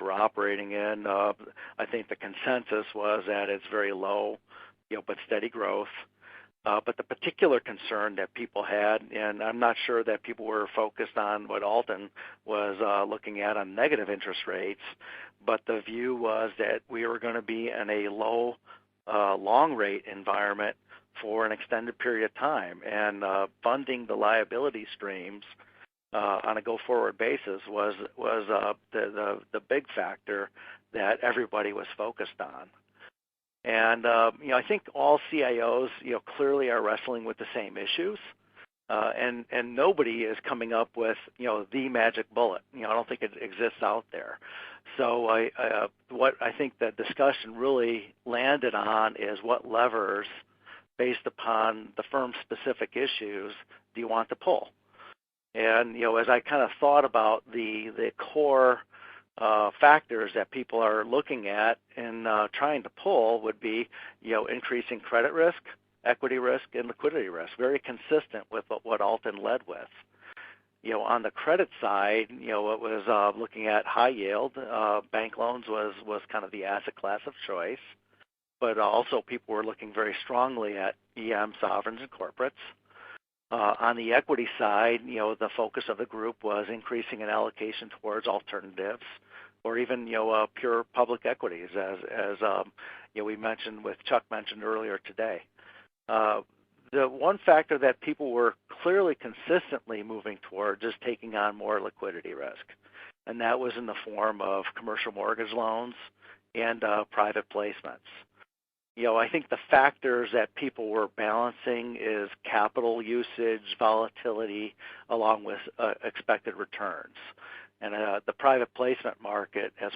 we're operating in. I think the consensus was that it's very low, but steady growth. But the particular concern that people had, and I'm not sure that people were focused on what Alton was looking at on negative interest rates, but the view was that we were going to be in a low long rate environment for an extended period of time, and funding the liability streams on a go-forward basis was the big factor that everybody was focused on. And I think all CIOs clearly are wrestling with the same issues, and nobody is coming up with the magic bullet. I don't think it exists out there. So what I think the discussion really landed on is what levers, based upon the firm's specific issues, do you want to pull? And as I kind of thought about the core factors that people are looking at and trying to pull would be increasing credit risk, equity risk, and liquidity risk, very consistent with what Alton led with. On the credit side, it was looking at high yield. Bank loans was kind of the asset class of choice, but also people were looking very strongly at EM, sovereigns, and corporates. On the equity side, the focus of the group was increasing an allocation towards alternatives, or even pure public equities, as we mentioned, with Chuck mentioned earlier today. The one factor that people were clearly consistently moving towards is taking on more liquidity risk, and that was in the form of commercial mortgage loans and private placements. I think the factors that people were balancing is capital usage, volatility, along with expected returns. And the private placement market, as